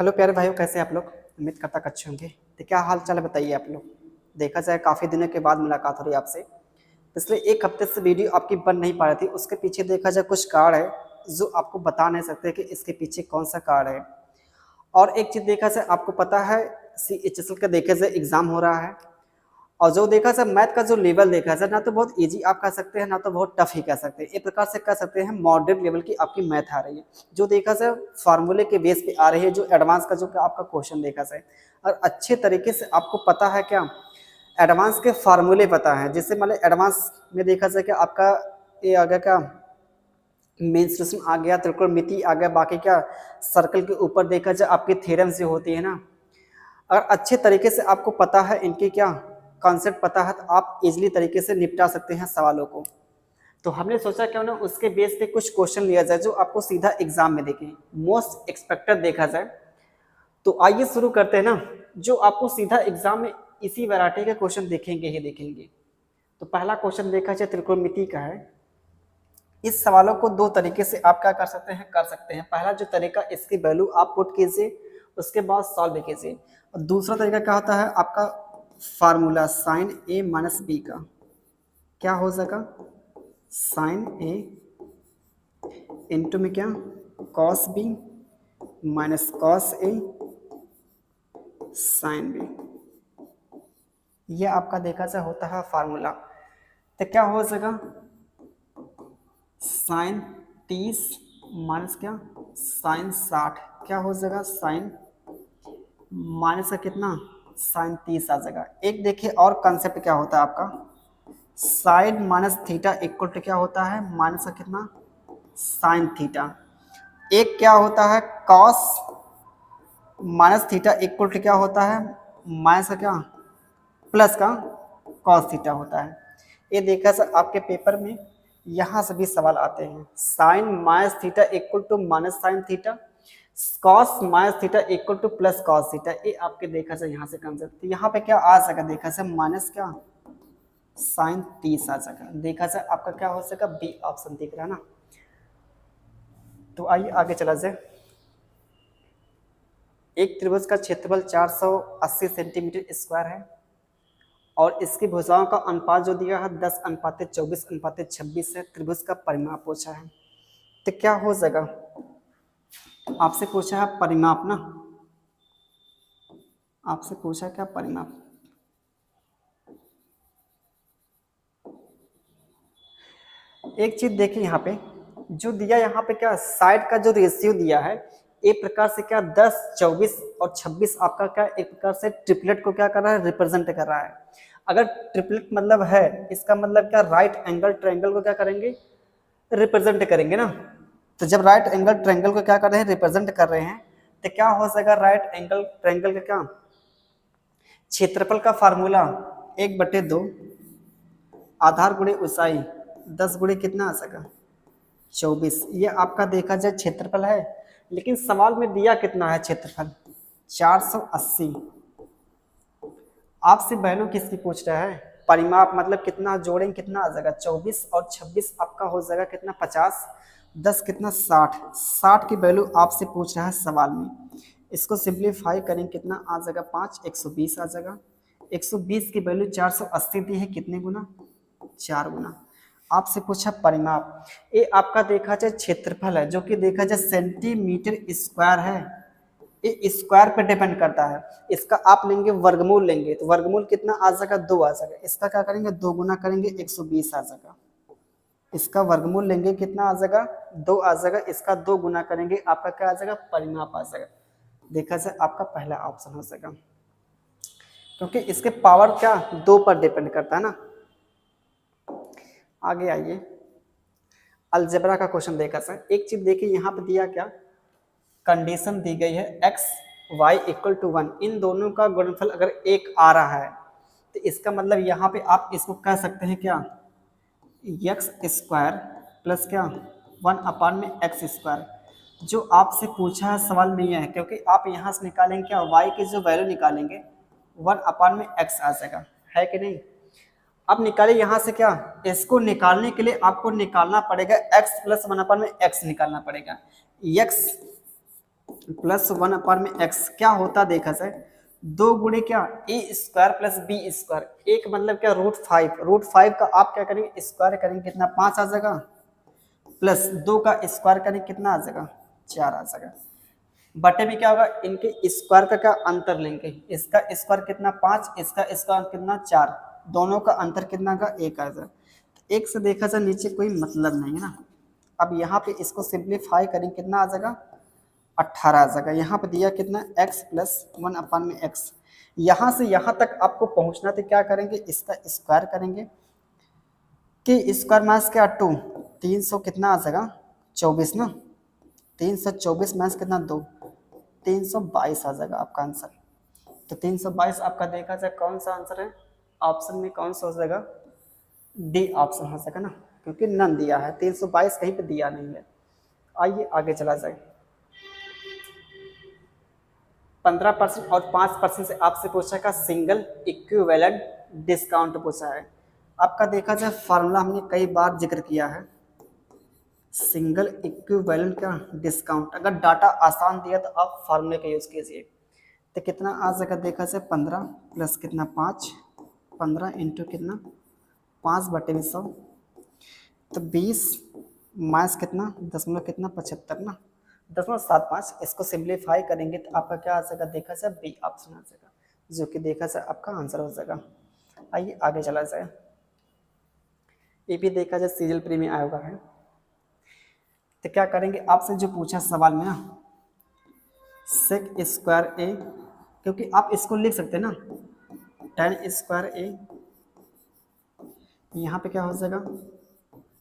Hello प्यारे भाइयों, कैसे हैं आप लोग। उम्मीद करता अच्छे होंगे। तो क्या हाल चाल है बताइए आप लोग। देखा जाए काफ़ी दिनों के बाद मुलाकात हो रही है आपसे। पिछले एक हफ्ते से वीडियो आपकी बन नहीं पा रही थी। उसके पीछे देखा जाए कुछ कारण है जो आपको बता नहीं सकते कि इसके पीछे कौन सा कारण है। और एक चीज़ देखा जाए, आपको पता है CHSL का देखा जाए एग्ज़ाम हो रहा है। और जो देखा जाए मैथ का जो लेवल देखा जाए, ना तो बहुत इजी आप कह सकते हैं, ना तो बहुत टफ ही कह सकते हैं। एक प्रकार से कह सकते हैं मॉडरेट लेवल की आपकी मैथ आ रही है, जो देखा जाए फार्मूले के बेस पे आ रही है, जो एडवांस का जो कि आपका क्वेश्चन देखा जाए। और अच्छे तरीके से आपको पता है क्या, एडवांस के फार्मूले पता है। जैसे मतलब एडवांस में देखा जाए कि आपका ये आ गया क्या, मेंस्ट्रुएशन आ गया, त्रिकोणमिति आ गया, बाकी क्या सर्कल के ऊपर देखा जाए आपकी थ्योरम्स जो होती है ना। अगर अच्छे तरीके से आपको पता है इनकी क्या कॉन्सेप्ट पता है, तो आप इजीली तरीके से निपटा सकते हैं सवालों को। तो हमने सोचा क्यों ना उसके बेस पे कुछ क्वेश्चन लिया जाए जो आपको सीधा एग्जाम में देखें, मोस्ट एक्सपेक्टेड देखा जाए। तो आइए शुरू करते हैं ना, जो आपको सीधा एग्जाम में इसी वैरायटी के क्वेश्चन देखेंगे ही देखेंगे। तो पहला क्वेश्चन देखा जाए त्रिकोणमिति का है। इस सवालों को दो तरीके से आप क्या कर सकते हैं। पहला जो तरीका, इसकी वैल्यू आप पुट कीजिए, उसके बाद सॉल्व कीजिए। और दूसरा तरीका क्या होता है, आपका formula sine A minus B का क्या हो जाएगा, साइन A इंटू में क्या cos B minus cos A sine B। ये आपका देखा जाए होता है फार्मूला। तो क्या हो जाएगा, साइन 30 माइनस क्या साइन 60, क्या हो जाएगा साइन माइनस का कितना साइन 30 आ जाएगा। एक देखिए और कंसेप्ट क्या होता है आपका, sine minus theta equal to क्या होता है माइनस का कितना साइन थीटा। एक क्या होता है cos minus theta equal to क्या होता है माइनस का क्या प्लस का कॉस थीटा होता है। ये देखा सर आपके पेपर में यहाँ से भी सवाल आते हैं। Sine minus theta equal to minus sine theta, cos minus theta equal to plus cos theta. ये आपके देखा जाए यहाँ से कंसेप्ट। यहाँ पे क्या आ सका देखा जाए माइनस क्या साइन 30 आ सका। देखा जाए आपका क्या हो सका, बी ऑप्शन दिख रहा है ना। तो आइए आगे चला जाए। एक त्रिभुज का क्षेत्रफल 480 सेंटीमीटर स्क्वायर है और इसकी भुजाओं का अनुपात जो दिया है 10:24:26 है। त्रिभुज का परिमाप पूछा है। तो क्या हो जाएगा, आपसे पूछा है परिमाप ना, आपसे पूछा क्या परिमाप। एक चीज देखिए यहाँ पे जो दिया, यहाँ पे क्या साइड का जो रेशियो दिया है, एक प्रकार से क्या 10, 24 और 26 आपका क्या एक प्रकार से ट्रिपलेट को क्या कर रहा है रिप्रेजेंट कर रहा है। अगर ट्रिपलेट मतलब है, इसका मतलब क्या राइट एंगल ट्रायंगल को क्या करेंगे रिप्रेजेंट करेंगे ना। तो जब राइट एंगल ट्रायंगल को क्या कर रहे हैं रिप्रेजेंट कर रहे हैं, तो क्या हो सकेगा राइट एंगल ट्रायंगल का क्या क्षेत्रफल का फार्मूला 1/2 आधार गुणे ऊंचाई 10 गुणे कितना आ सका 24। ये आपका देखा जाए क्षेत्रफल है, लेकिन सवाल में दिया कितना है क्षेत्रफल 480। आपसे बहनों किसकी पूछ रहा है, परिमाप मतलब कितना जोड़ेंगे कितना आ जाएगा 24 और 26 आपका हो जाएगा कितना 50, 10 कितना 60। 60 की वैल्यू आपसे पूछ रहा है सवाल में। इसको सिंप्लीफाई करेंगे कितना आ जाएगा 5, 120 आ जाएगा। 120 की वैल्यू 480 दी है, कितने गुना 4 गुना। आपसे पूछा परिमाप, ये आपका देखा जाए क्षेत्रफल है जो कि देखा जाए सेंटीमीटर स्क्वायर है। ये स्क्वायर पे डिपेंड करता है। इसका आप लेंगे वर्गमूल लेंगे, तो वर्गमूल कितना आ जाएगा 2 आ जाएगा। इसका क्या करेंगे 2 गुना करेंगे 120 आ जाएगा। इसका वर्गमूल लेंगे कितना आ जाएगा 2 आ जाएगा। इसका 2 गुना करेंगे आपका क्या आ जाएगा परिमाप आ जाएगा। देखा जाए आपका पहला ऑप्शन हो जाएगा, क्योंकि इसके पावर क्या 2 पर डिपेंड करता है ना। आगे आइए, अलजेब्रा का क्वेश्चन देखा सर। एक चीज देखिए यहाँ पे दिया क्या कंडीशन दी गई है x y इक्वल टू 1, इन दोनों का गुणनफल अगर 1 आ रहा है, तो इसका मतलब यहाँ पे आप इसको कह सकते हैं क्या x स्क्वायर प्लस क्या 1/x²। जो आपसे पूछा है सवाल में यह है, क्योंकि आप यहाँ से निकालेंगे क्या y की जो वैल्यू निकालेंगे 1/x आ जाएगा, है कि नहीं। अब निकाले यहाँ से क्या, इसको निकालने के लिए आपको निकालना पड़ेगा x प्लस 1/x निकालना पड़ेगा। x प्लस 1/x क्या होता देखा जाए, 2 गुणे क्या ए स्क्वायर प्लस बी स्क्वायर, एक मतलब क्या √5 का आप क्या करेंगे स्क्वायर करेंगे कितना 5 आ जाएगा, प्लस 2 का स्क्वायर करेंगे कितना आ जाएगा 4 आ जाएगा, बटे में क्या होगा इनके स्क्वायर का क्या अंतर लेंगे, इसका स्क्वायर कितना 5, इसका स्क्वायर कितना 4, दोनों का अंतर कितना का 1 आ जाएगा। एक से देखा जाए नीचे कोई मतलब नहीं है ना। अब यहाँ पे इसको सिंप्लीफाई करेंगे कितना आ जाएगा 18 आ जाएगा। यहाँ पे दिया कितना x प्लस 1/x, यहाँ से यहाँ तक आपको पहुँचना तो क्या करेंगे इसका स्क्वायर करेंगे कि स्क्वायर माइनस क्या 2, 300 कितना आ जाएगा 24 ना, 324 माइनस कितना 2, 322 आ जाएगा आपका आंसर। तो 322 आपका देखा जाए कौन सा आंसर है, ऑप्शन में कौन सा हो जाएगा, डी ऑप्शन हो जाएगा ना, क्योंकि नन दिया है 322 कहीं पे दिया नहीं है। आइए आगे चला जाए। 15% और 5% से आपसे पूछा का सिंगल इक्विवेलेंट डिस्काउंट पूछा है। आपका देखा जाए फार्मूला हमने कई बार जिक्र किया है, सिंगल इक्विवेलेंट का डिस्काउंट, अगर डाटा आसान दिया तो आप फार्मूले का यूज कीजिए। तो कितना आ जाएगा देखा जाए 15 प्लस कितना 5, 15 इंटू कितना 5/100, तो 20 माइनस कितना दशमलव कितना 75 ना, 0.75, इसको सिंप्लीफाई करेंगे तो आपका क्या आ जाएगा देखा जाए बी ऑप्शन आ जाएगा, जो कि देखा जाए आपका आंसर हो जाएगा। आइए आगे चला जाए। ये भी देखा जाए सीरियल प्री में आया हुआ है। तो क्या करेंगे आपसे जो पूछा सवाल में ना, सेक स्क्वायर ए, क्योंकि आप इसको लिख सकते हैं ना tan स्क्वायर ए, यहाँ पे क्या हो जाएगा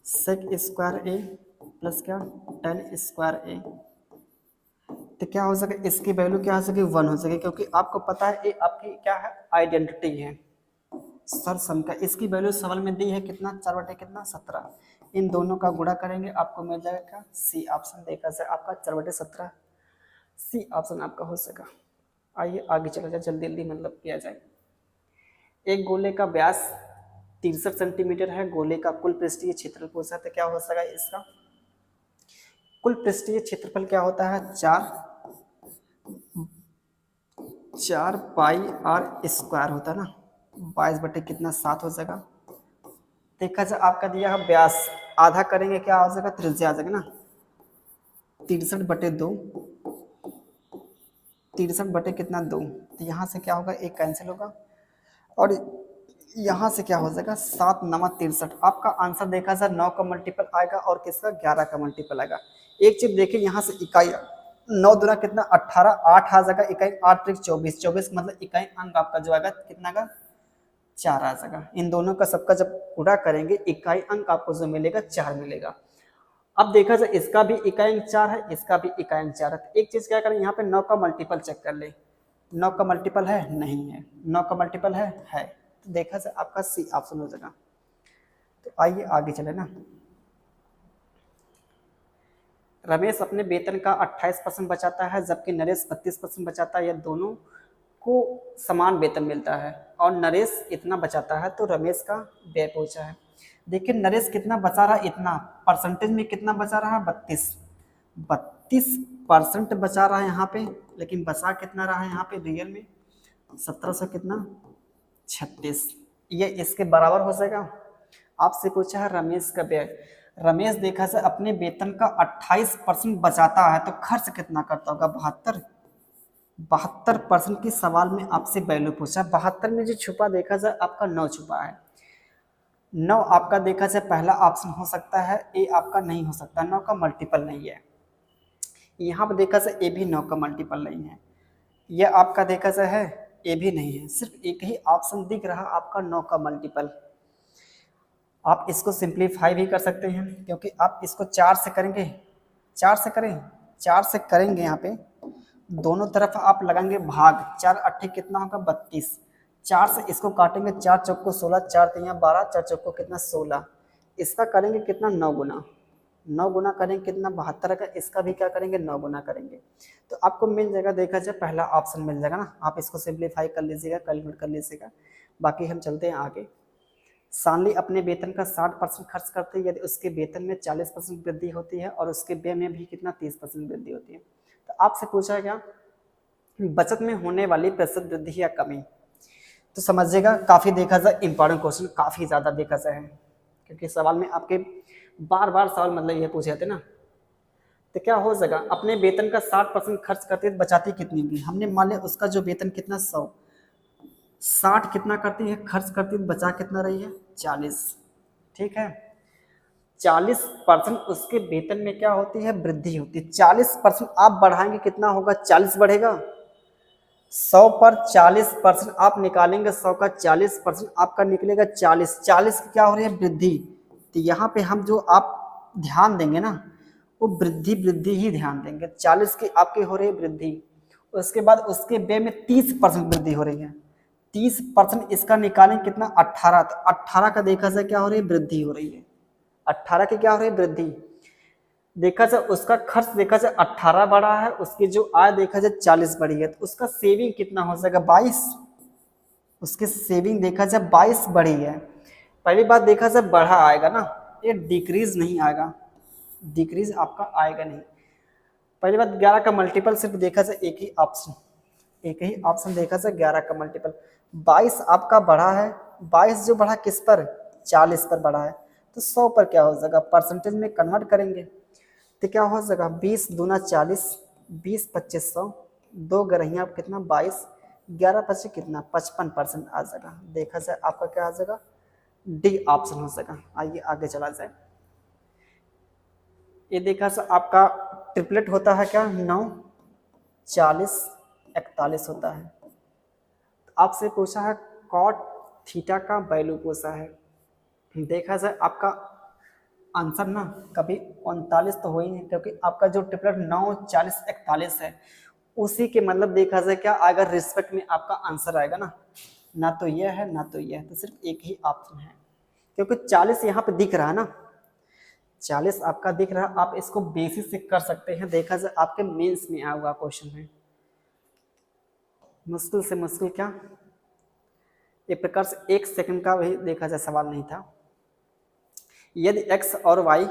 सेक स्क्वायर ए प्लस क्या tan स्क्वायर ए, तो क्या हो सके इसकी वैल्यू क्या हो सके 1 हो सके, क्योंकि आपको पता है ये आपकी क्या है आइडेंटिटी है सर सम का, इसकी वैल्यू सवाल में दी है कितना 4/17, इन दोनों का गुणा करेंगे आपको मिल जाएगा सी ऑप्शन, देखा जाए आपका 4/17 सी ऑप्शन आपका हो सका। आइए आगे चला जाए जल्दी जल्दी मतलब किया जाए। एक गोले का व्यास 63 सेंटीमीटर है, गोले का कुल पृष्ठीय क्षेत्रफल पूछा तो क्या हो सका इसका कुल पृष्ठीय क्षेत्रफल क्या होता है 4 पाई आर स्क्वायर होता है ना, 22/7 हो जाएगा। देखा जाए आपका दिया है व्यास, आधा करेंगे क्या हो जाएगा त्रिज्या आ जाएगा ना, 63/2, 63 कितना 2, तो यहाँ से क्या होगा एक कैंसिल होगा और यहाँ से क्या हो जाएगा 7×9 = 63, आपका आंसर देखा जाए 9 का मल्टीपल आएगा और किसका 11 का मल्टीपल आएगा। एक चीज देखिए यहाँ से इकाई 9 दूना कितना 18, 8 आ जाएगा इकाई, 8 × 24, 24 मतलब इकाई अंक आपका जो आएगा कितना का 4 आ जाएगा। इन दोनों का सबका जब पूरा करेंगे इकाई अंक आपको जो मिलेगा 4 मिलेगा। अब देखा जाए इसका भी इकाई अंक 4 है, इसका भी इकाई अंक 4 है, तो एक चीज क्या करें यहाँ पे 9 का मल्टीपल चेक कर ले, 9 का मल्टीपल है नहीं है, 9 का मल्टीपल है, तो देखा जाए आपका सी ऑप्शन हो जाएगा। तो आइए आगे चले ना। रमेश अपने वेतन का 28% बचाता है जबकि नरेश 32% बचाता है, या दोनों को समान वेतन मिलता है और नरेश इतना बचाता है, तो रमेश का व्यय पूछा है। देखिए नरेश कितना बचा रहा है, इतना परसेंटेज में कितना बचा रहा है 32% बचा रहा है यहाँ पे, लेकिन बचा कितना रहा है यहाँ पे रियल में 1700 कितना 36, ये इसके बराबर हो जाएगा। आपसे पूछा है रमेश का व्यय, रमेश देखा से अपने वेतन का 28% बचाता है तो खर्च कितना करता होगा 72% की सवाल में आपसे वैल्यू पूछा। 72 में जो छुपा देखा जाए आपका 9 छुपा है, 9 आपका देखा जाए पहला ऑप्शन हो सकता है, ए आपका नहीं हो सकता, 9 का मल्टीपल नहीं है। यहाँ पर देखा जाए ए भी 9 का मल्टीपल नहीं है, यह आपका देखा जाए है ए भी नहीं है, सिर्फ एक ही ऑप्शन दिख रहा आपका 9 का मल्टीपल। आप इसको सिंप्लीफाई भी कर सकते हैं, क्योंकि आप इसको 4 से करेंगे, 4 से करें, 4 से करेंगे यहाँ पे दोनों तरफ आप लगाएंगे भाग, 4 8 कितना होगा 32, 4 से इसको काटेंगे 4 चौक को 16, 4 3 12, 4 चौक को कितना 16, इसका करेंगे कितना 9 गुना, 9 गुना करेंगे कितना 72 का, इसका भी क्या करेंगे 9 गुना करेंगे, तो आपको मिल जाएगा देखा जाए पहला ऑप्शन मिल जाएगा ना। आप इसको सिंप्लीफाई कर लीजिएगा, कैलकुलेट कर लीजिएगा। बाकी हम चलते हैं आगे। सानली अपने वेतन का 60% खर्च करते हैं यदि उसके वेतन में 40% वृद्धि होती है और उसके व्यय में भी कितना 30% वृद्धि होती है। तो आपसे पूछा है क्या, बचत में होने वाली प्रतिशत वृद्धि या कमी। तो समझिएगा काफ़ी देखा जाए इंपॉर्टेंट क्वेश्चन, काफ़ी ज़्यादा देखा जाए है, क्योंकि सवाल में आपके बार बार सवाल मतलब ये पूछे जाते ना। तो क्या हो जाएगा, अपने वेतन का 60% खर्च करती है, बचाती कितनी होगी। हमने मान लिया उसका जो वेतन कितना 100, 60 कितना करती है खर्च करती है, बचा कितना रही है 40। ठीक है, 40% उसके वेतन में क्या होती है, वृद्धि होती है। 40% आप बढ़ाएंगे कितना होगा, 40 बढ़ेगा। 100 पर 40% आप निकालेंगे, 100 का 40% आपका निकलेगा 40। 40 की क्या हो रही है, वृद्धि। तो यहाँ पे हम जो आप ध्यान देंगे ना, वो वृद्धि वृद्धि ही ध्यान देंगे। 40 की आपकी हो रही है वृद्धि, उसके बाद उसके व्यय में 30% वृद्धि हो रही है। 30% इसका निकालें कितना, 18। तो 18 का देखा जाए क्या हो रही है, वृद्धि हो रही है। 18 की क्या हो रही है, वृद्धि। देखा जाए उसका खर्च देखा जाए 18 बढ़ा है, उसकी जो आय देखा जाए 40 बढ़ी है, तो उसका सेविंग कितना हो जाएगा, 22। उसकी सेविंग देखा जाए 22 बढ़ी है। पहली बात देखा जाए बढ़ा आएगा ना, ये डिक्रीज नहीं आएगा, डिक्रीज आपका आएगा नहीं। पहली बात 11 का मल्टीपल सिर्फ देखा जाए एक ही ऑप्शन, एक ही ऑप्शन देखा जाए 11 का मल्टीपल। 22 आपका बढ़ा है, 22 जो बढ़ा किस पर, 40 पर बढ़ा है। तो 100 पर क्या हो जाएगा, परसेंटेज में कन्वर्ट करेंगे तो क्या हो जाएगा, 20 दूना 40, 20 25 100, 2 गरहियाँ कितना 22, 11 25 कितना 55% आ जाएगा। देखा जाए आपका क्या आ जाएगा, डी ऑप्शन हो जाएगा। आइए आगे चला जाए। ये देखा जाए आपका ट्रिपलेट होता है क्या, 9 40 41 होता है। आपसे पूछा है कॉट थीटा का वैल्यू पूछा है। देखा जाए आपका आंसर ना कभी 39 तो हो ही नहीं, क्योंकि आपका जो ट्रिपलेट 9 40 41 है, उसी के मतलब देखा जाए क्या आएगा, रिस्पेक्ट में आपका आंसर आएगा ना तो यह है ना तो यह है, तो सिर्फ एक ही ऑप्शन है। क्योंकि 40 यहाँ पे दिख रहा है ना, 40 आपका दिख रहा है, आप इसको बेसिस से कर सकते हैं। देखा जाए आपके मेंस में आया हुआ क्वेश्चन है, मुश्किल से मुश्किल क्या, एक प्रकार से 1 सेकंड का वही देखा जाए सवाल नहीं था। यदि x और y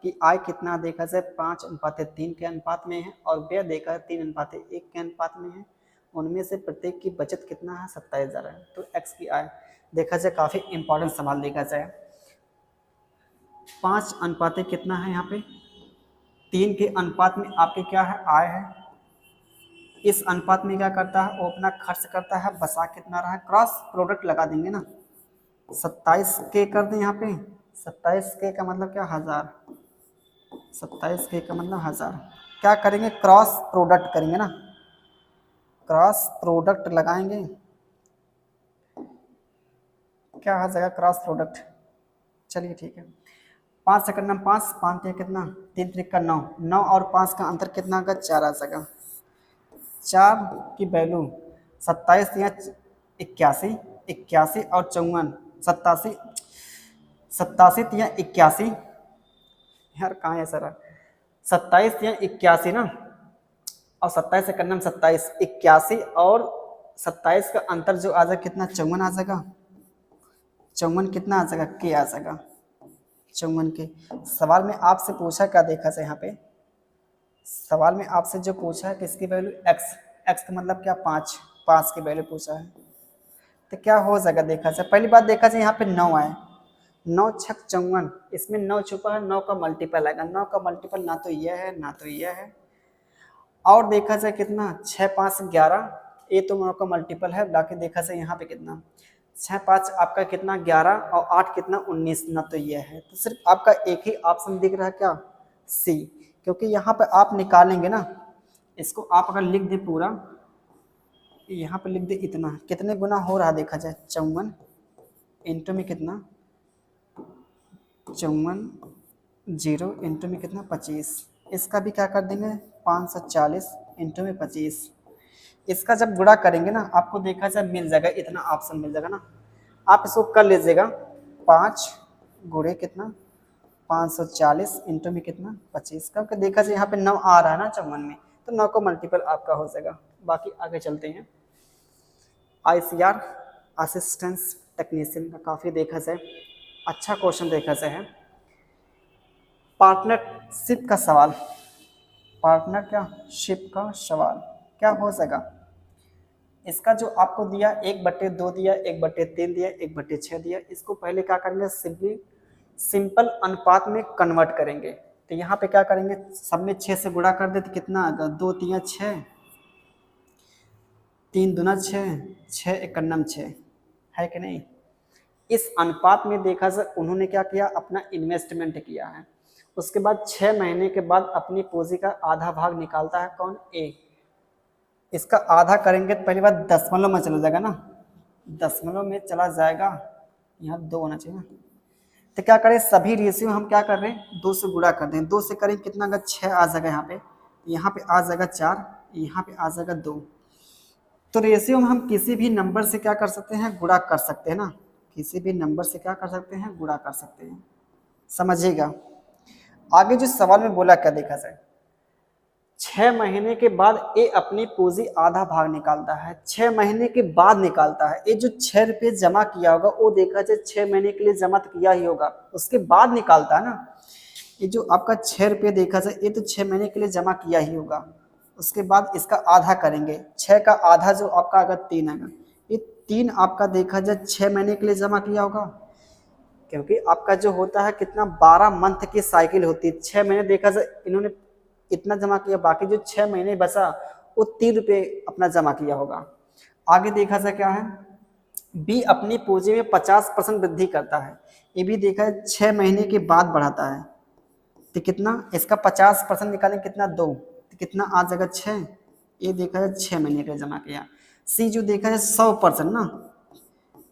की आय कितना देखा जाए 5:3 के अनुपात में है, और व्यय देखा है 3:1 के अनुपात में है, उनमें से प्रत्येक की बचत कितना है, 27,000 है। तो x की आय देखा जाए काफ़ी इंपॉर्टेंट सवाल देखा जाए। 5 कितना है यहाँ पे, 3 के अनुपात में आपके क्या है, आय है। इस अनुपात में क्या करता है, वो अपना खर्च करता है, बचा कितना रहा है, क्रॉस प्रोडक्ट लगा देंगे ना, 27 के कर दें यहाँ पे, 27 के का मतलब क्या, 1000, 27 के का मतलब 1000। क्या करेंगे, क्रॉस प्रोडक्ट करेंगे ना, क्रॉस प्रोडक्ट लगाएंगे, क्या आ जाएगा क्रॉस प्रोडक्ट। चलिए ठीक है, 5 सेकंड में 5 5 कितना, 3 3 का 9, 9 और 5 का अंतर कितना होगा, 4 आ जाएगा। 4 की वैल्यू 27 या 81, 81 और 54, 87, 87 या 81, यार कहाँ है सर, 27 या 81 ना, और 27 से करना 27, 81 और 27 का अंतर जो आ जाएगा कितना, 54 आ जाएगा। 54 कितना आ जाएगा, के आ जाएगा, 54 के। सवाल में आपसे पूछा क्या देखा जाए यहाँ पे, सवाल में आपसे जो पूछा है किसकी वैल्यू, x, x का मतलब क्या, 5, 5 की वैल्यू पूछा है। तो क्या हो जाएगा देखा जाए, पहली बात देखा जाए यहाँ पे 9 आए, 9 6 54, इसमें 9 छुपा है, 9 का मल्टीपल आएगा, 9 का मल्टीपल ना तो यह है ना तो यह है। और देखा जाए कितना, 6 5 11, ये तो 9 का मल्टीपल है, बाकी देखा जाए यहाँ पे कितना, 6 5 आपका कितना 11 और 8 कितना 19, ना तो यह है। तो सिर्फ आपका एक ही ऑप्शन दिख रहा है क्या, सी, क्योंकि यहाँ पे आप निकालेंगे ना, इसको आप अगर लिख दे पूरा, यहाँ पे लिख दे इतना, कितने गुना हो रहा देखा जाए, 54 इंटू में कितना, 54 0 इंटू में कितना 25, इसका भी क्या कर देंगे 540 इंटू में 25। इसका जब गुणा करेंगे ना, आपको देखा जाए मिल जाएगा, इतना ऑप्शन मिल जाएगा ना, आप इसको कर लीजिएगा, 5 गुणे कितना 540 इंटू में कितना 25, क्योंकि देखा जाए यहाँ पे 9 आ रहा है ना 54 में, तो 9 का मल्टीपल आपका हो जाएगा। बाकी आगे चलते हैं, ICR असिस्टेंस टेक्नीशियन का काफ़ी देखा जाए अच्छा क्वेश्चन देखा जाए है, पार्टनरशिप का सवाल। पार्टनरशिप का सवाल क्या हो जाएगा। इसका जो आपको दिया 1/2 दिया, 1/3 दिया, 1/6 दिया, इसको पहले क्या करेंगे, सिंपल अनुपात में कन्वर्ट करेंगे। तो यहाँ पे क्या करेंगे, सब में 6 से गुणा कर दे तो कितना आएगा, 2 3 6, 3 दूना 6, 6 एकन्नम 6, है कि नहीं। इस अनुपात में देखा जाए उन्होंने क्या किया, अपना इन्वेस्टमेंट किया है। उसके बाद 6 महीने के बाद अपनी पूंजी का आधा भाग निकालता है कौन, ए। इसका आधा करेंगे तो पहली बात दशमलव में चला जाएगा ना, दशमलव में चला जाएगा, यहाँ 2 होना चाहिए ना। तो क्या करें, सभी रेशियो हम क्या कर रहे हैं, 2 से गुणा कर दें। 2 से करें कितना आएगा, 6 आ जाएगा यहाँ पे आ जाएगा 4, यहाँ पे आ जाएगा 2। तो रेशियो में हम किसी भी नंबर से क्या कर सकते हैं, गुणा कर सकते हैं ना, किसी भी नंबर से क्या कर सकते हैं, गुणा कर सकते हैं। समझिएगा आगे जो सवाल में बोला क्या, देखा जाए 6 महीने के बाद ए अपनी पूंजी आधा भाग निकालता है। 6 महीने के बाद निकालता है। ये जो 6 रुपये जमा किया होगा वो देखा जाए 6 महीने के लिए जमा तो किया ही होगा, उसके बाद निकालता है ना। ये जो आपका 6 रुपये देखा जाए ये तो 6 महीने के लिए जमा किया ही होगा, उसके बाद इसका आधा करेंगे। 6 का आधा जो आपका अगर 3 आएगा, ये 3 आपका देखा जाए 6 महीने के लिए जमा किया होगा, क्योंकि आपका जो होता है कितना 12 मंथ की साइकिल होती है। 6 महीने देखा जाए इन्होंने इतना जमा किया, बाकी जो 6 महीने बचा वो 3 रुपये अपना जमा किया होगा। आगे देखा जाए क्या है, बी अपनी पूंजी में 50% वृद्धि करता है। ये भी देखा है 6 महीने के बाद बढ़ाता है। तो कितना, इसका 50% निकालें कितना, 2, तो कितना आ जाएगा 6। ये देखा है 6 महीने का जमा किया। सी जो देखा है 100% ना,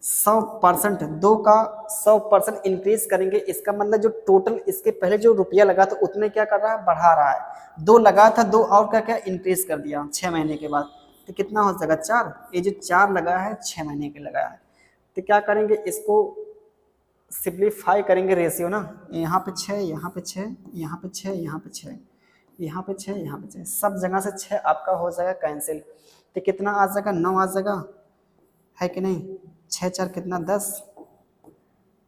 100%, 2 का 100% इंक्रीज करेंगे। इसका मतलब जो टोटल इसके पहले जो रुपया लगा था उतने क्या कर रहा है, बढ़ा रहा है। 2 लगा था, 2 और क्या इंक्रीज कर दिया 6 महीने के बाद, तो कितना हो जाएगा 4। ये जो 4 लगा है 6 महीने के लगाया है। तो क्या करेंगे, इसको सिंप्लीफाई करेंगे रेशियो ना, यहाँ पे 6, यहाँ पे 6, यहाँ पे 6, यहाँ पे 6, यहाँ पे 6, यहाँ पे 6, सब जगह से 6 आपका हो जाएगा कैंसिल। तो कितना आ जाएगा, 9 आ जाएगा, है कि नहीं। 6 4 कितना 10,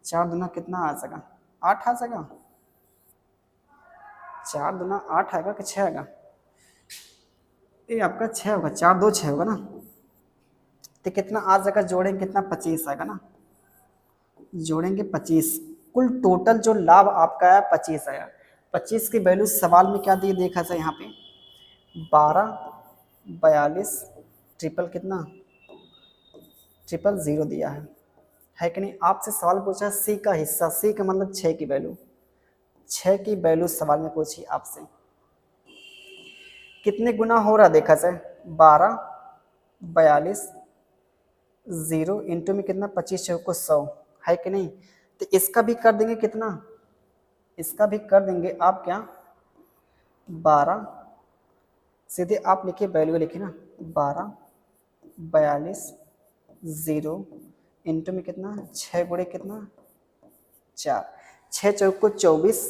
4 दूना कितना आ जाएगा, 8 आ जाएगा। 4 दूना 8 आएगा कि 6 आएगा, ये आपका 6 होगा, 4 2 6 होगा ना। तो कितना आ जाएगा, जोड़ेंगे कितना, 25 आएगा ना, जोड़ेंगे 25। कुल टोटल जो लाभ आपका आया 25 आया। 25 की वैल्यू सवाल में क्या दी देखा जाए, यहाँ पे 12 42 ट्रिपल कितना, 000 दिया है कि नहीं। आपसे सवाल पूछा सी का हिस्सा, सी का मतलब 6 की वैल्यू, 6 की वैल्यू सवाल में पूछी आपसे। कितने गुना हो रहा देखा जाए, 12 42 0 इंटू में कितना, 25 चौको 100, है कि नहीं। तो इसका भी कर देंगे कितना, इसका भी कर देंगे आप क्या, 12, सीधे आप लिखिए वैल्यू लिखिए ना, 12 42 0 इंटू में कितना, 6 गुणे कितना 4, 6 चौको 24,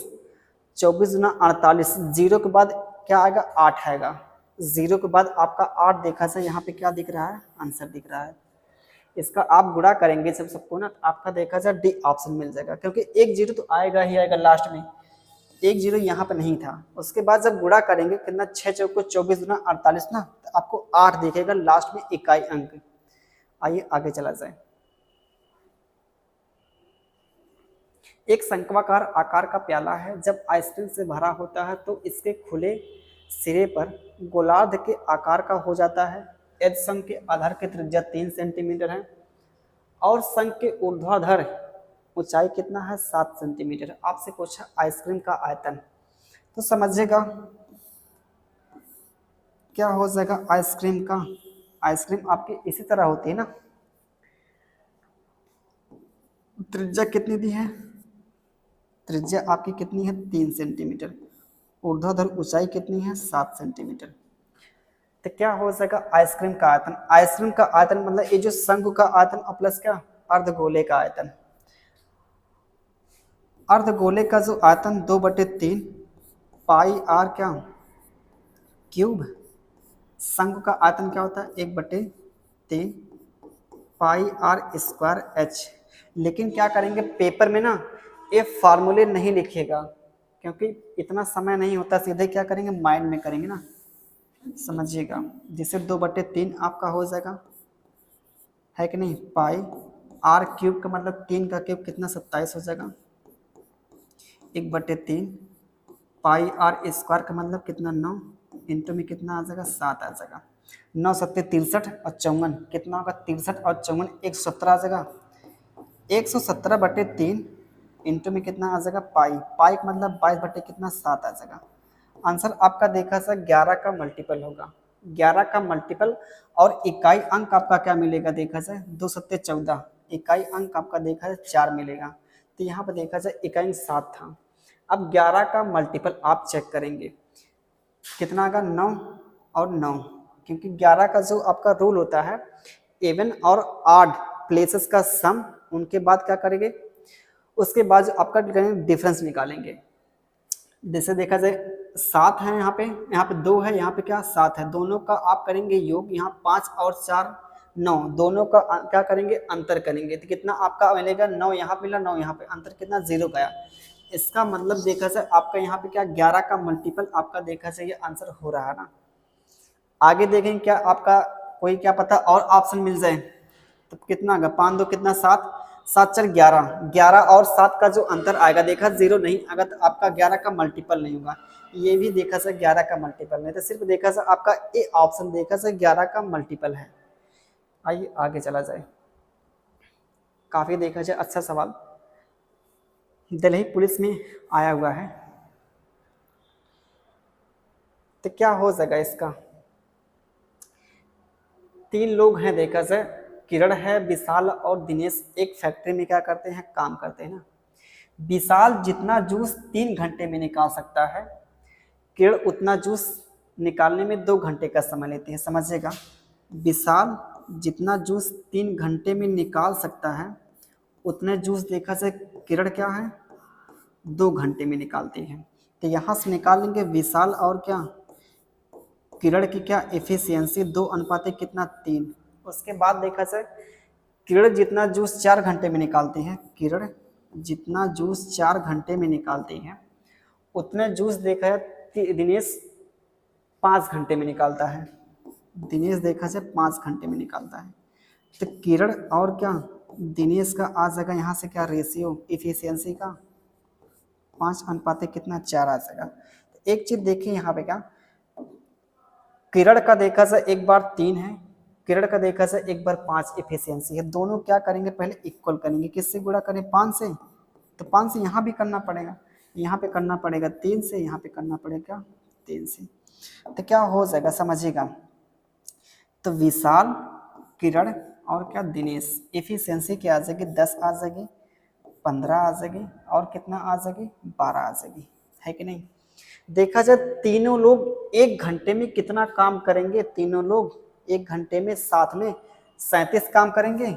24 गुना 48, 0 के बाद क्या आएगा, 8 आएगा। 0 के बाद आपका 8 देखा जाए, यहाँ पे क्या दिख रहा है, आंसर दिख रहा है। इसका आप गुणा करेंगे सब सबको ना, आपका देखा जाए डी ऑप्शन मिल जाएगा, क्योंकि 1 0 तो आएगा ही आएगा लास्ट में, 1 0 यहाँ पे नहीं था। उसके बाद जब गुणा करेंगे कितना, 6 चौको 24 गुना 48 ना, तो आपको 8 दिखेगा लास्ट में इकाई अंक। आइए आगे चला जाए। एक शंक्वाकार आकार का प्याला है, जब आइसक्रीम से भरा होता है तो इसके खुले सिरे पर गोलार्ध के आकार का हो जाता है। यदि शंख के आधार की त्रिज्या 3 सेंटीमीटर है और शंख के ऊर्ध्वाधर ऊंचाई कितना है, 7 सेंटीमीटर। आपसे पूछा आइसक्रीम का आयतन, तो समझिएगा क्या हो जाएगा आइसक्रीम का। आइसक्रीम आपकी इसी तरह होती है ना, त्रिज्या कितनी दी है, त्रिज्या आपकी कितनी है, 3 सेंटीमीटर, ऊर्ध्वाधर ऊंचाई कितनी है, 7 सेंटीमीटर। तो क्या हो जाएगा आइसक्रीम का आयतन। आइसक्रीम का आयतन मतलब ये जो शंकु का आयतन और प्लस क्या, अर्धगोले का आयतन। अर्धगोले का जो आयतन 2/3 पाई आर क्या क्यूब, शंकु का आयतन क्या होता है, 1/3 पाई आर स्क्वायर एच। लेकिन क्या करेंगे पेपर में ना, ये फार्मूले नहीं लिखिएगा, क्योंकि इतना समय नहीं होता, सीधे क्या करेंगे माइंड में करेंगे ना, समझिएगा। जिससे 2/3 आपका हो जाएगा, है कि नहीं। पाई आर क्यूब का मतलब 3 का क्यूब कितना 27 हो जाएगा, 1/3 पाई आर स्क्वायर का मतलब कितना 9, इंटू में कितना आ जाएगा 7 आ जाएगा। 9 7 63 और 54 कितना होगा 63 और 54 117 आ जाएगा। 117/3 इंटू में कितना आ जाएगा पाई, पाई का मतलब 22 बटे कितना 7 आ जाएगा। आंसर आपका देखा सर 11 का मल्टीपल होगा, 11 का मल्टीपल। और इकाई अंक आपका क्या मिलेगा देखा जाए 2 7 14, इकाई अंक आपका देखा जाए 4 मिलेगा। तो यहाँ पर देखा जाए इकाई 7 था। अब 11 का मल्टीपल आप चेक करेंगे कितना आएगा 9 और 9, क्योंकि 11 का जो आपका रूल होता है इवन और ऑड प्लेसेस का सम, उनके बाद क्या करेंगे उसके बाद जो आपका डिफरेंस निकालेंगे। जैसे देखा जाए 7 है यहाँ पे 2 है, यहाँ पे क्या 7 है, दोनों का आप करेंगे योग, यहाँ 5 और 4 9, दोनों का क्या करेंगे अंतर करेंगे तो कितना आपका मिलेगा 9 यहाँ मिला 9 यहाँ पे, अंतर कितना 0 गया। इसका मतलब देखा जाए आपका यहाँ पे क्या 11 का मल्टीपल आपका देखा जाए ये आंसर हो रहा है ना। आगे देखें क्या आपका कोई क्या पता और ऑप्शन मिल जाए तो कितना आएगा 5 2 कितना 7 7 4 11, 11 और 7 का जो अंतर आएगा देखा 0 नहीं आएगा तो आपका 11 का मल्टीपल नहीं होगा। ये भी देखा जाए 11 का मल्टीपल नहीं, तो सिर्फ देखा जाए आपका ए ऑप्शन देखा जाए 11 का मल्टीपल है। आइए आगे चला जाए, काफी देखा जाए अच्छा सवाल दिल्ली पुलिस में आया हुआ है। तो क्या हो जाएगा इसका, 3 लोग हैं देखा जाए, किरण है विशाल और दिनेश एक फैक्ट्री में क्या करते हैं काम करते हैं ना। विशाल जितना जूस 3 घंटे में निकाल सकता है, किरण उतना जूस निकालने में 2 घंटे का समय लेती है। समझिएगा विशाल जितना जूस 3 घंटे में निकाल सकता है उतने जूस देखा जाए किरण क्या है 2 घंटे में निकालती है। तो यहाँ से निकाल लेंगे विशाल और क्या किरण की क्या एफिशिएंसी 2 अनुपात कितना 3। उसके बाद देखा जाए किरण जितना जूस 4 घंटे में निकालती है, किरण जितना जूस 4 घंटे में निकालती है उतने जूस देखा है दिनेश 5 घंटे में निकालता है, दिनेश देखा जाए 5 घंटे में निकालता है। तो किरण और क्या दिनेश का आ जाएगा यहाँ से क्या रेशियो एफिशिएंसी का 5 अनुपात कितना 4 आ जाएगा। तो एक चीज देखिए यहाँ पे क्या किरण का देखा जाए एक बार 3 है, किरण का देखा जाए एक बार 5 एफिशिएंसी है। दोनों क्या करेंगे पहले इक्वल करेंगे, किससे गुणा करें 5 से, तो 5 से यहाँ भी करना पड़ेगा, यहाँ पे करना पड़ेगा 3 से, यहाँ पे करना पड़ेगा 3 से। तो क्या हो जाएगा समझिएगा, तो विशाल किरण और क्या दिनेश एफिशिएंसी क्या आ जाएगी 10 आ जाएगी, 15 आ जाएगी और कितना आ जाएगी 12 आ जाएगी, है कि नहीं। देखा जाए तीनों लोग 1 घंटे में कितना काम करेंगे, तीनों लोग 1 घंटे में साथ में 37 काम करेंगे,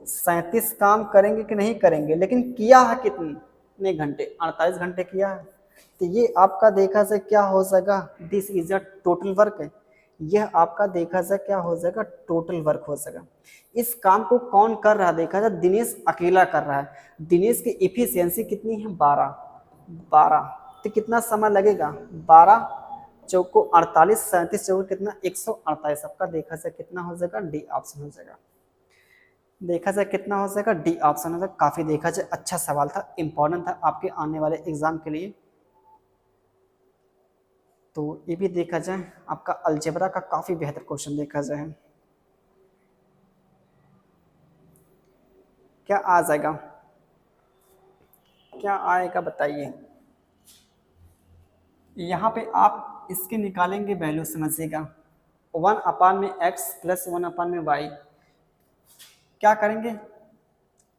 37 काम करेंगे कि नहीं करेंगे, लेकिन किया है कितने घंटे 48 घंटे किया है। तो ये आपका देखा जाए क्या हो जाएगा this is a total work, यह आपका देखा जाए क्या हो जाएगा टोटल वर्क हो जाएगा। इस काम को कौन कर रहा है देखा जाए दिनेश अकेला कर रहा है, दिनेश की एफिशिएंसी कितनी है 12, तो कितना समय लगेगा 12 चौको 48 37 चौको कितना 148, आपका देखा जाए कितना हो जाएगा डी ऑप्शन हो जाएगा, देखा जाए कितना हो जाएगा डी ऑप्शन हो जाएगा। काफी देखा जाए अच्छा सवाल था, इंपॉर्टेंट था आपके आने वाले एग्जाम के लिए। तो ये भी देखा जाए आपका अलजेब्रा का काफी बेहतर क्वेश्चन देखा जाए क्या आ जाएगा, क्या आएगा बताइए। यहाँ पे आप इसके निकालेंगे वैल्यू समझिएगा 1/x प्लस 1/y, क्या करेंगे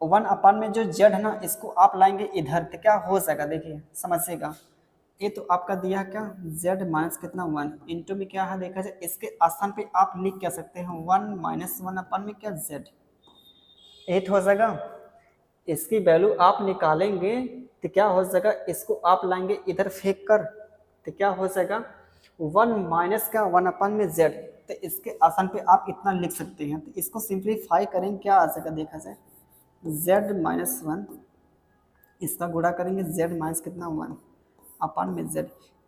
1 जो z है ना इसको आप लाएंगे इधर, तो क्या हो जाएगा देखिए समझिएगा। ये तो आपका दिया क्या z माइनस कितना 1 इंटू में क्या है देखा जाए इसके स्थान पे आप लिख क्या सकते हैं 1 माइनस 1 में क्या z, 8 हो जाएगा। इसकी वैल्यू आप निकालेंगे तो क्या हो जाएगा, इसको आप लाएंगे इधर फेंक कर, तो क्या हो जाएगा 1 माइनस का 1/z, तो इसके स्थान पे आप इतना लिख सकते हैं। तो इसको सिंप्लीफाई करेंगे क्या आ जाएगा देखा जाए z माइनस 1 इसका गुणा करेंगे z माइनस कितना 1 अपान में z।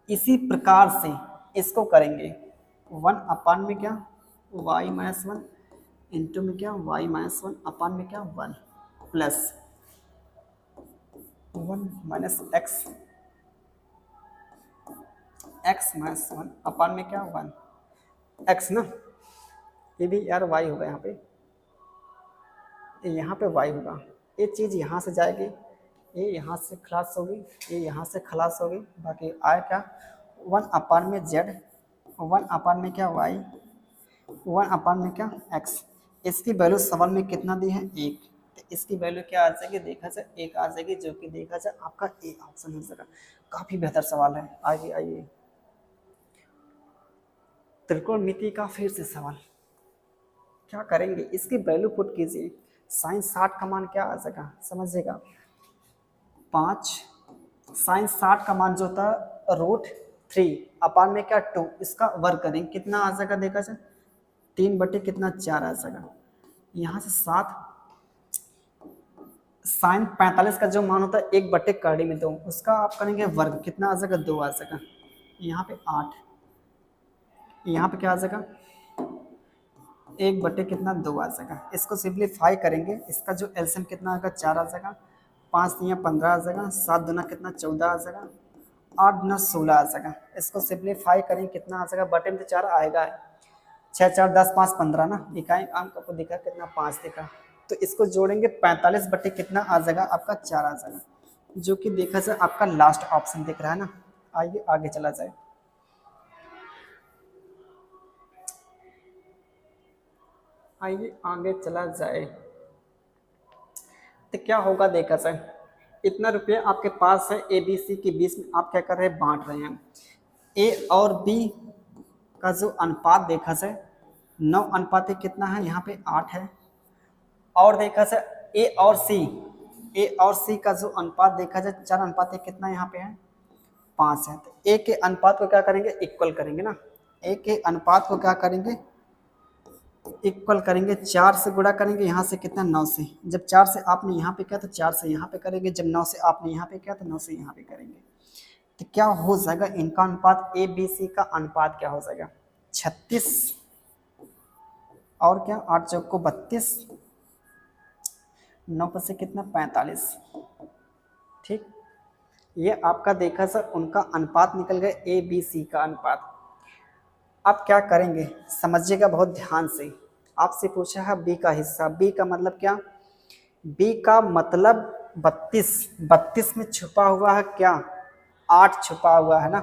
इसी प्रकार से इसको करेंगे 1 अपान में क्या y माइनस 1 इंटू में क्या y माइनस 1 अपान में क्या 1 प्लस 1 माइनस x माइनस 1 अपान में क्या 1 x ना, ये भी यार y होगा यहाँ पे y होगा। ये चीज़ यहाँ से जाएगी, ये यहाँ से खलास होगी, ये यहाँ से खलास होगी, बाकी आए क्या 1 अपान में z 1 अपान में क्या y 1 अपान में क्या x। इसकी वैल्यू सवाल में कितना दी है 1, तो इसकी वैल्यू क्या आ जाएगी देखा जाए 1 आ जाएगी, जो कि देखा जाए आपका ए ऑप्शन हो जाएगा। काफ़ी बेहतर सवाल है। आइए त्रिकोणमिति का फिर से सवाल क्या करेंगे, इसकी वैल्यू पुट कीजिए। साइन 60 का मान क्या आ जाएगा समझिएगा 5, साइन 60 का मान जो होता है √3 अपान में क्या 2, इसका वर्ग करेंगे कितना आ जाएगा देखा जाए 3 बटे कितना 4 आ जाएगा। यहाँ से 7 साइन 45 का जो मान होता है 1 बटे कड़ी में 2, उसका आप करेंगे वर्ग कितना आ जाएगा 2 आ जाएगा। यहाँ पे 8, यहाँ पे क्या आ जाएगा 1 बटे कितना 2 आ जाएगा। इसको सिंप्लीफाई करेंगे, इसका जो एलसीएम कितना आएगा 4 आ जाएगा, 5 या 15 आ जाएगा, 7 दूना कितना 14 आ जाएगा, 8 दूना 16 आ जाएगा। इसको सिंप्लीफाई करेंगे कितना आ जाएगा, बटे में तो 4 आएगा, 6 4 10 5 15 ना, इकाई अंक आपको दिखा कितना 5 दिखा, तो इसको जोड़ेंगे 45 बटे कितना आ जाएगा आपका 4 आ जाएगा, जो कि देखा जाए आपका लास्ट ऑप्शन दिख रहा है ना। आइए आगे चला जाए। तो क्या होगा देखा जाए, इतना रुपये आपके पास है, ए बी सी के बीच में आप क्या कर रहे हैं बांट रहे हैं। ए और बी का जो अनुपात देखा जाए 9 अनुपात कितना है, यहाँ पे 8 है। और देखा जाए ए और सी का जो अनुपात देखा जाए 4 अनुपात कितना यहाँ पे है 5 है। तो ए के अनुपात को क्या करेंगे इक्वल करेंगे ना, ए के अनुपात को क्या करेंगे इक्वल करेंगे, 4 से गुणा करेंगे, यहाँ से कितना 9 से, जब 4 से आपने यहाँ पे किया तो 4 से यहाँ पे करेंगे, जब 9 से आपने यहाँ पे किया तो 9 से यहाँ पे करेंगे। तो क्या हो जाएगा इनका अनुपात, ए बी सी का अनुपात क्या हो जाएगा 36 और क्या 8 चौक को 32, 9 पर से कितना 45। ठीक, ये आपका देखा सर उनका अनुपात निकल गया ए बी सी का अनुपात। अब क्या करेंगे समझिएगा बहुत ध्यान से, आपसे पूछा है बी का हिस्सा, बी का मतलब क्या, बी का मतलब 32 में छुपा हुआ है क्या 8 छुपा हुआ है ना,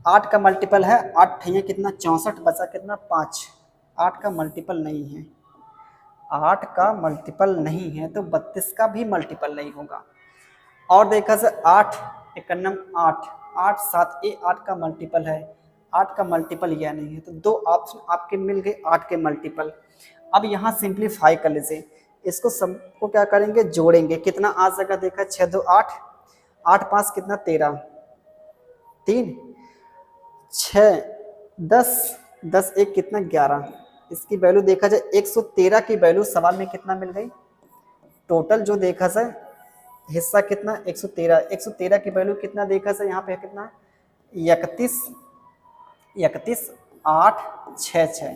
8 का मल्टीपल है 8 ठैया कितना 64 बचा कितना 5, 8 का मल्टीपल नहीं है, 8 का मल्टीपल नहीं है तो 32 का भी मल्टीपल नहीं होगा। और देखा जाए 8 एकन्नम 8 8 7 ये 8 का मल्टीपल है, 8 का मल्टीपल यह नहीं है, तो 2 ऑप्शन आपके मिल गए 8 के मल्टीपल। अब यहाँ सिंप्लीफाई कर लीजिए, इसको सबको क्या करेंगे जोड़ेंगे, कितना आ जाएगा देखा 6 2 8, 8 5 कितना 13, 3 6 10 10 1 कितना 11, इसकी वैल्यू देखा जाए 113 की वैल्यू सवाल में कितना मिल गई, टोटल जो देखा जाए हिस्सा कितना 113 की वैल्यू कितना देखा जाए यहाँ पे कितना 31 8 6 6।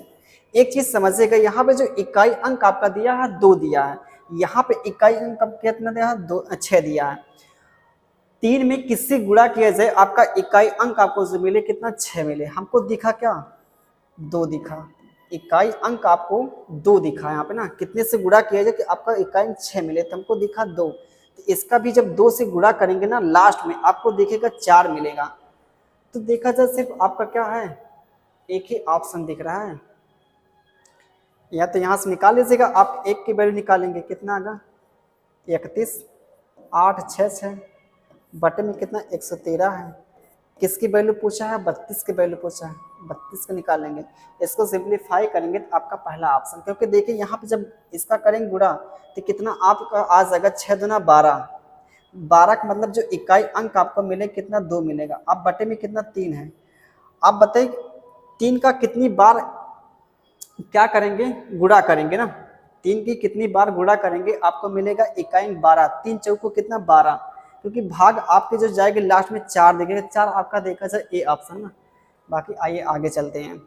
एक चीज समझिएगा यहाँ पे जो इकाई अंक आपका दिया है 2 दिया है, यहाँ पे इकाई अंक कितना दिया है 6 दिया है, 3 में किससे गुणा किया जाए आपका इकाई अंक आपको जो मिले कितना 6 मिले, हमको दिखा क्या 2 दिखा, इकाई अंक आपको 2 दिखा यहाँ पे ना, कितने से गुणा किया जाए कि आपका इकाई अंक 6 मिले तो हमको दिखा 2, तो इसका भी जब 2 से गुणा करेंगे ना लास्ट में आपको दिखेगा 4 मिलेगा। तो देखा जाए सिर्फ आपका क्या है एक ही ऑप्शन दिख रहा है, या तो यहाँ से निकाल लीजिएगा आप, एक की वैल्यू निकालेंगे कितना आएगा 31 8 6 6 बटे में कितना 113 है, किसकी वैल्यू पूछा है 32 की वैल्यू पूछा है, 32 का निकालेंगे, इसको सिंप्लीफाई करेंगे तो आपका पहला ऑप्शन, क्योंकि देखिए यहाँ पे जब इसका करेंगे गुणा तो कितना आपका आ जाएगा 6 दूना 12, 12 का मतलब जो इकाई अंक आपको मिले कितना 2 मिलेगा, अब बटे में कितना 3 है, आप बताइए 3 का कितनी बार क्या करेंगे गुणा करेंगे ना, 3 की कितनी बार गुणा करेंगे आपको मिलेगा इकाई 12, 3 चौको कितना 12, क्योंकि भाग आपके जो जाएगी लास्ट में 4 देखेगा, 4 आपका देखा जाए ए ऑप्शन ना। बाकी आइए आगे चलते हैं।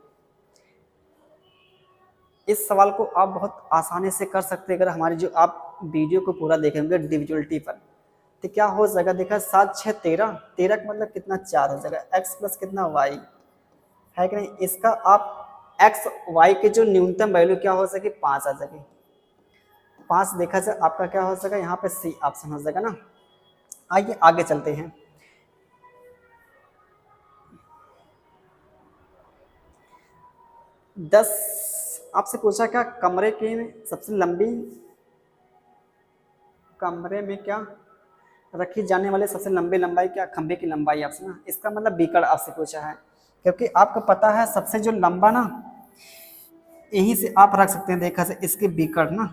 इस सवाल को आप बहुत आसानी से कर सकते हैं अगर हमारी जो आप वीडियो को पूरा देखेंगे डिविजिबिलिटी पर। तो क्या हो जाएगा, देखा 7 6 13, 13 का मतलब कितना 4 हो जाएगा, x प्लस कितना y है कि नहीं। इसका आप x y के जो न्यूनतम वैल्यू क्या हो सके 5 आ जाएगी। 5 देखा जाए आपका क्या हो जाएगा, यहाँ पे सी ऑप्शन हो जाएगा ना। आइए आगे चलते हैं। दस आपसे पूछा क्या कमरे की सबसे लंबी, कमरे में क्या रखी जाने वाले सबसे लंबी लंबाई क्या, खंभे की लंबाई आपसे ना। इसका मतलब बीकड़ आपसे पूछा है, क्योंकि आपको पता है सबसे जो लंबा ना यहीं से आप रख सकते हैं देखा से इसकी बीकड़ ना,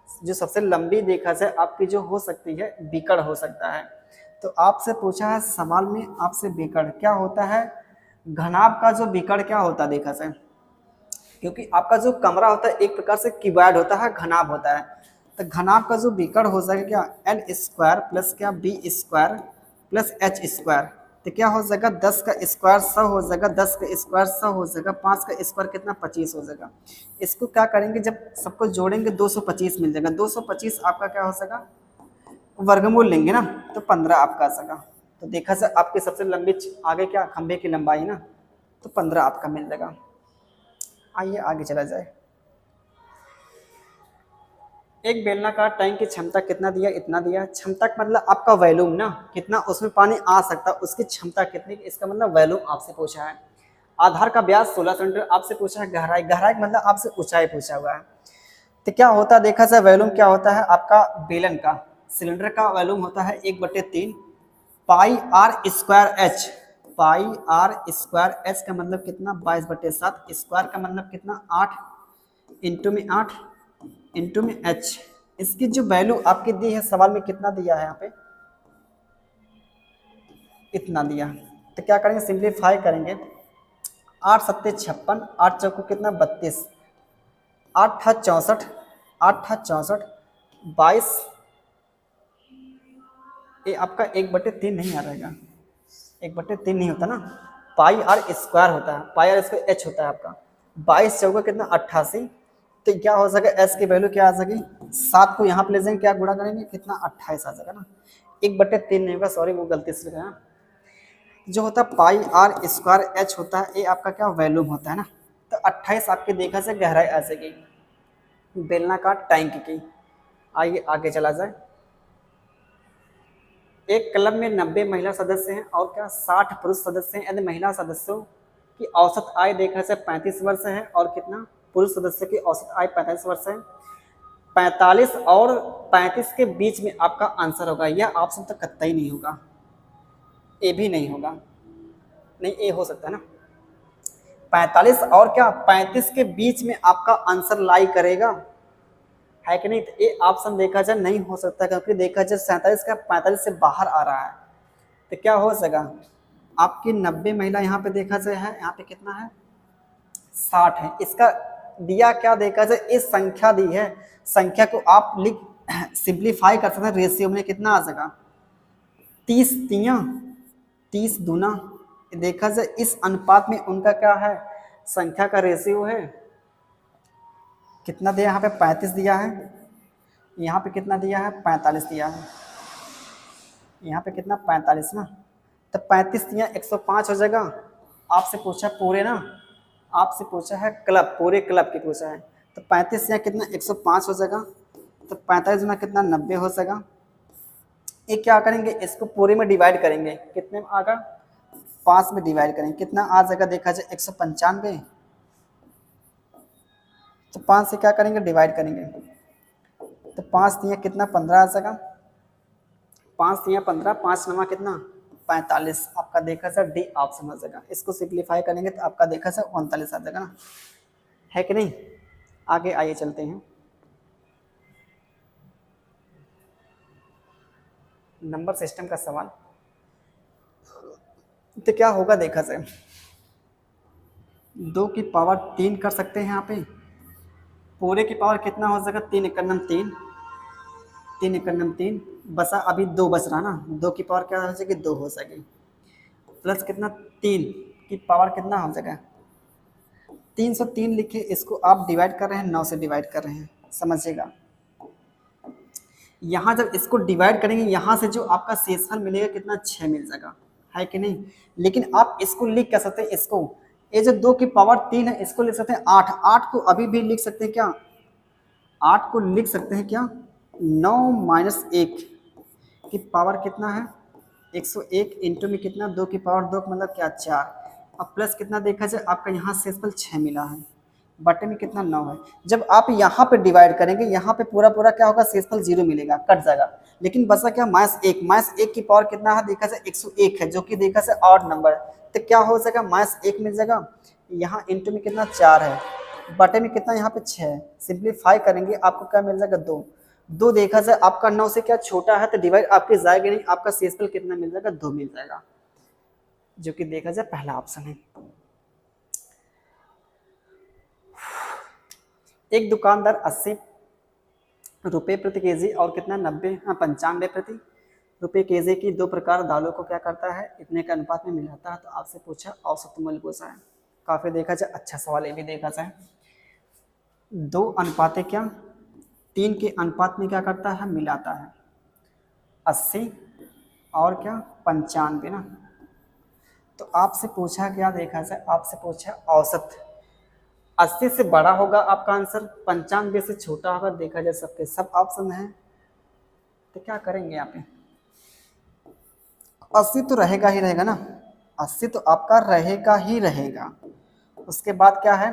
जो सबसे लंबी देखा से आपकी जो हो सकती है बीकड़ हो सकता है। तो आपसे पूछा है सवाल में आपसे बीकड़ क्या होता है, घनाभ का जो बीकड़ क्या होता है देखा से, क्योंकि आपका जो कमरा होता है एक प्रकार से क्यूबॉइड होता है, घनाभ होता है। तो घनाभ का जो बीकड़ हो जाएगा क्या एल स्क्वायर प्लस क्या B square plus H square. तो क्या हो जाएगा 10 का स्क्वायर 100 हो जाएगा, 10 का स्क्वायर 100 हो जाएगा, 5 का स्क्वायर कितना 25 हो जाएगा। इसको क्या करेंगे जब सबको जोड़ेंगे 225 मिल जाएगा, 225 आपका क्या हो जाएगा वर्गमूल लेंगे ना तो 15 आपका आ जाएगा। तो देखा जाए आपकी सबसे लंबी आगे क्या खंभे की लंबाई ना, तो 15 आपका मिल जाएगा। आइए आगे चला जाए। एक बेलनाकार टैंक की क्षमता कितना दिया, इतना दिया। क्षमता का मतलब आपका वॉल्यूम ना, कितना उसमें पानी आ सकता है, उसकी क्षमता कितनी, इसका मतलब वॉल्यूम आपसे पूछा है। आधार का व्यास 16 सेंटीमीटर आपसे पूछा है। गहराई, गहराई का मतलब आपसे ऊंचाई पूछा हुआ है। तो क्या होता है देखा जाए वॉल्यूम क्या होता है आपका बेलन का, सिलेंडर का वॉल्यूम होता है 1/3 pi R square H. Pi R square H का मतलब कितना 22/7, स्क्वायर का मतलब कितना 8 इंटू में 8 इंटू में एच। इसकी जो वैल्यू आपकी दी है सवाल में कितना दिया है यहाँ पे, इतना दिया। तो क्या करेंगे सिंप्लीफाई करेंगे, 8 सत्ते 56, 8 चौको कितना 32, 8 64, 8 64, 22, ये आपका 1/3 नहीं आ रहेगा, 1/3 नहीं होता ना, पाई आर स्क्वायर होता है, पाई आर स्क्वायर एच होता है आपका। 22 चौका कितना 88, तो क्या हो सके एस की वैल्यू क्या आ जाएगी 7 को यहाँ पे ले जाएंगे, क्या गुणा करेंगे कितना 28 आ जाएगा ना, 1/3 नहीं होगा, सॉरी वो गलती से लिखा। जो होता है पाई आर स्क्वायर एच होता है, ये आपका क्या वैल्यूम होता है ना। तो 28 आपके देखा से गहराई आ जाएगी बेलनाकार टैंक की। आइए आगे चला जाए। एक क्लब में 90 महिला सदस्य हैं और क्या 60 पुरुष सदस्य हैं, यदि महिला सदस्यों की औसत आय देखा जाए 35 वर्ष है और कितना पुरुष सदस्य की औसत आय 45 वर्ष है। 45 और 35 के बीच में आपका आंसर होगा, यह ऑप्शन तो कतई नहीं होगा, ए भी नहीं होगा, नहीं ए हो सकता है ना। 45 और क्या 35 के बीच में आपका आंसर लाई करेगा, है कि नहीं। तो ये ऑप्शन देखा जाए नहीं हो सकता, क्योंकि देखा जाए 47 का 45 से बाहर आ रहा है। तो क्या हो सकेगा आपकी 90 महिला यहाँ पे देखा जाए है, यहाँ पे कितना है 60 है। इसका दिया क्या देखा जाए इस संख्या दी है, संख्या को आप लिख सिंप्लीफाई कर सकते हैं, रेशियो में कितना आ जाएगा 30 तिया 30 दूना, देखा जाए इस अनुपात में उनका क्या है संख्या का रेशियो है कितना दिया, यहाँ पे 35 दिया है, यहाँ पे कितना दिया है 45 दिया है, यहाँ पे कितना 45 ना। तो 35 दिया 105 हो जाएगा। आपसे पूछा पूरे ना, आपसे पूछा है क्लब, पूरे क्लब की पूछा है। तो 35 यहाँ कितना 105 हो जाएगा, तो 45 में कितना 90 हो जाएगा। ये क्या करेंगे इसको पूरे में डिवाइड करेंगे, कितने में आगा 5 में डिवाइड करेंगे, कितना आ जाएगा देखा जाए 195। तो 5 से क्या करेंगे डिवाइड करेंगे, तो 5 दिया कितना 15 आ जाएगा, 5 दिया 15, 5 नमा कितना 45, आपका देखा जाए डी ऑप्शन आ जाएगा। इसको सिंप्लीफाई करेंगे तो आपका देखा जाए 39 आ जाएगा ना, है कि नहीं। आगे आइए चलते हैं। नंबर सिस्टम का सवाल, तो क्या होगा देखा जाए 2 की पावर 3 कर सकते हैं यहाँ पे, पूरे की पावर कितना हो जाएगा 3 एकम 3, 3 एकड़ नम 3 बसा, अभी 2 बच रहा ना, 2 की पावर क्या हो जाएगी 2 हो जाएगी, प्लस कितना 3 की पावर कितना हो जाएगा 303 लिखे, इसको आप डिवाइड कर रहे हैं 9 से डिवाइड कर रहे हैं, समझिएगा। यहाँ जब इसको डिवाइड करेंगे यहाँ से जो आपका शेषफल मिलेगा कितना 6 मिल जाएगा, है कि नहीं। लेकिन आप इसको लिख क्या सकते हैं, इसको ये जो 2 की पावर 3 है इसको लिख सकते हैं 8, 8 को अभी भी लिख सकते हैं क्या, 8 को लिख सकते हैं क्या 9 माइनस 1 की पावर कितना है 101 इंटू में कितना 2 की पावर 2 मतलब क्या 4, अब प्लस कितना देखा जाए आपका यहाँ शेषफल 6 मिला है, बटे में कितना 9 है। जब आप यहाँ पे डिवाइड करेंगे यहाँ पे पूरा पूरा क्या होगा शेषफल 0 मिलेगा, कट जाएगा, लेकिन बचा क्या -1 की पावर कितना है देखा जाए 101 है, जो कि देखा जाए ऑड नंबर है, तो क्या हो जाएगा -1 मिल जाएगा, यहाँ इंटू में कितना 4 है, बटे में कितना यहाँ पे 6 है, सिंप्लीफाई करेंगे आपको क्या मिल जाएगा 2, 2 देखा जाए आपका 9 से क्या छोटा है तो डिवाइड आपके जाएगा नहीं, आपका शेषफल कितना मिल जाएगा 2 मिल जाएगा, जो कि देखा जाए पहला ऑप्शन है। एक दुकानदार 80 रुपये प्रति केजी और कितना 95 प्रति रुपये केजी की 2 प्रकार दालों को क्या करता है इतने के अनुपात में मिलाता है, तो आपसे पूछा औसत मूल्य पूछा है, काफ़ी देखा जाए अच्छा सवाल ये भी देखा जाए। 2 अनुपात क्या 3 के अनुपात में क्या करता है मिलाता है, 80 और क्या 95 ना, तो आपसे पूछा क्या देखा जाए, आपसे पूछा औसत, 80 से बड़ा होगा आपका आंसर, 95 से छोटा होगा, देखा जाए सबके सब ऑप्शन है, तो क्या करेंगे यहाँ पे 80 तो रहेगा ही रहेगा ना, 80 तो आपका रहेगा ही रहेगा। उसके बाद क्या है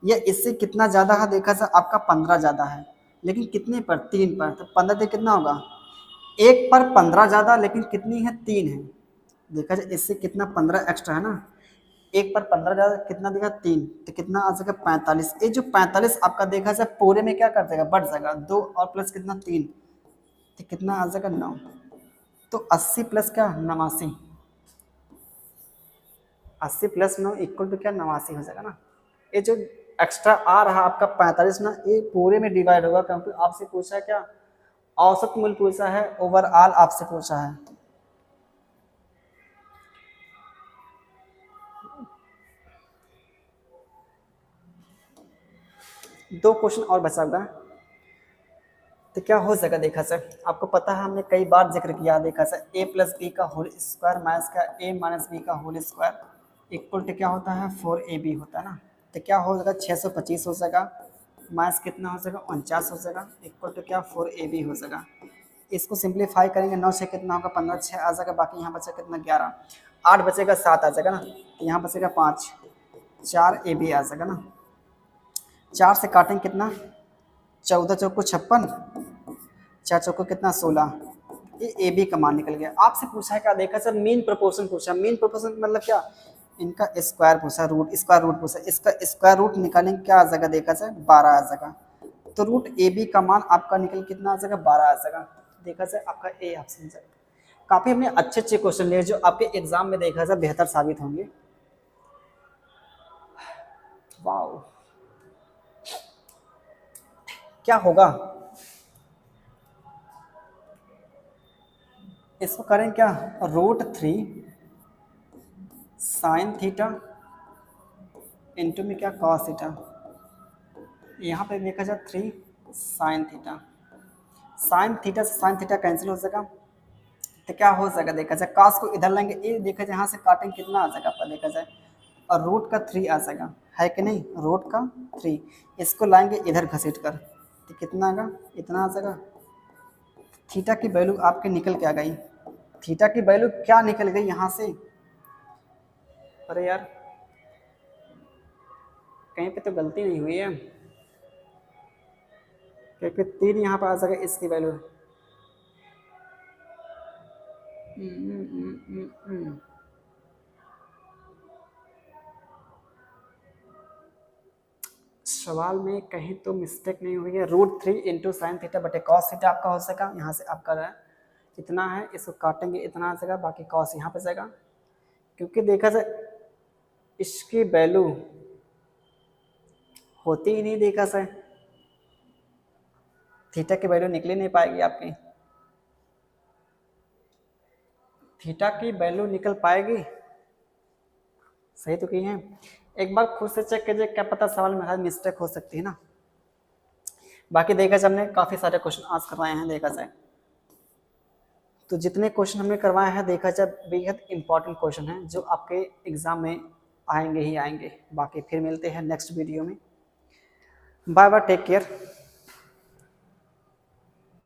ये इससे कितना ज़्यादा है देखा जाए आपका 15 ज़्यादा है, लेकिन कितने पर 3 पर, तो 15 से कितना होगा 1 पर 15 ज़्यादा, लेकिन कितनी है 3 है, देखा जाए इससे कितना 15 एक्स्ट्रा है ना, 1 पर 15 ज़्यादा कितना देगा 3, तो कितना आ जाएगा 45, ये जो 45 आपका देखा जाए पूरे में क्या कर देगा बढ़ जाएगा 2 और प्लस कितना 3, तो कितना आ जाएगा 9, तो 80 प्लस क्या 89, 80 प्लस 9 इक्वल टू क्या 89 हो जाएगा ना। ये जो एक्स्ट्रा आ रहा आपका 45 ना ये पूरे में डिवाइड होगा, क्योंकि आपसे पूछा क्या औसत मूल्य पूछा है, ओवरऑल आपसे पूछा है। दो क्वेश्चन और बचा होगा, तो क्या हो जाएगा देखा सर, आपको पता है हमने कई बार जिक्र किया देखा सर a प्लस बी का होल स्क्वायर माइनस का a माइनस बी का होल स्क्वायर इक्वल टू क्या होता है 4ab होता है ना, तो क्या हो जाएगा 625 हो जाएगा, माइनस कितना हो जाएगा 49 हो जाएगा, इक्वल टू क्या 4ab हो जाएगा। इसको सिंप्लीफाई करेंगे 9 से कितना होगा 15, 6 आ जाएगा, बाकी यहाँ बचा कितना 11, 8 बचेगा 7 आ जाएगा ना, तो यहाँ बचेगा 5, 4ab आ जाएगा ना, 4 से काटेंगे कितना 14 चौको 56, 4 चौको कितना 16, ये ए बी का मान निकल गया। आपसे पूछा है क्या देखा सर मीन प्रोपोर्शन पूछा, मीन प्रोपोर्शन मतलब क्या इनका स्क्वायर पूछा, रूट स्क्वायर रूट पूछा, इसका स्क्वायर रूट निकालेंगे क्या आ जाएगा देखा जाए 12 आ जाएगा, तो रूट ए बी का मान आपका निकल कितना आ जाएगा 12 आ जाएगा, देखा जाए आपका ए ऑप्शन जाएगा। काफ़ी हमने अच्छे अच्छे क्वेश्चन लिए जो आपके एग्जाम में देखा जाए बेहतर साबित होंगे। वाओ क्या होगा, इसको करें क्या √3 साइन थीटा इंटू में क्या कॉस थीटा, यहाँ पे देखा जाए 3 साइन थीटा, साइन थीटा से साइन थीटा कैंसिल हो जाएगा, तो क्या हो जाएगा देखा जाए कॉस को इधर लेंगे, ये देखा जाए यहाँ से काटेंगे कितना आ जाएगा आपका देखा जाए, और रूट का 3 आ जाएगा, है कि नहीं रूट का 3, इसको लाएंगे इधर घसीट कर, तो कितना आएगा इतना आ जाएगा, थीटा की वैल्यू आपके निकल के आ गई, थीटा की वैल्यू क्या निकल गई यहाँ से, अरे यार कहीं पे तो गलती नहीं हुई है, क्योंकि 3 यहाँ पर आ जाएगा इसकी वैल्यू, सवाल में कहीं तो मिस्टेक नहीं हुई है, √3 इंटू साइन थीटा बटे कॉस थीटा आपका हो सका, यहाँ से आपका रहा कितना है, इसको काटेंगे इतना आ जाएगा, बाकी कॉस यहाँ पे जाएगा, क्योंकि देखा जाए इसकी वैल्यू होती ही नहीं देखा जाए, थीटा की वैल्यू निकल ही नहीं पाएगी आपकी, थीटा की वैल्यू निकल पाएगी? सही तो की है। एक बार खुद से चेक कीजिए, क्या पता सवाल में हर मिस्टेक हो सकती है ना। बाकी देखा जाए हमने काफ़ी सारे क्वेश्चन आज करवाए हैं, देखा जाए तो जितने क्वेश्चन हमने करवाए हैं देखा जाए बेहद इंपॉर्टेंट क्वेश्चन हैं जो आपके एग्जाम में आएंगे ही आएंगे। बाकी फिर मिलते हैं नेक्स्ट वीडियो में। Bye bye, take care.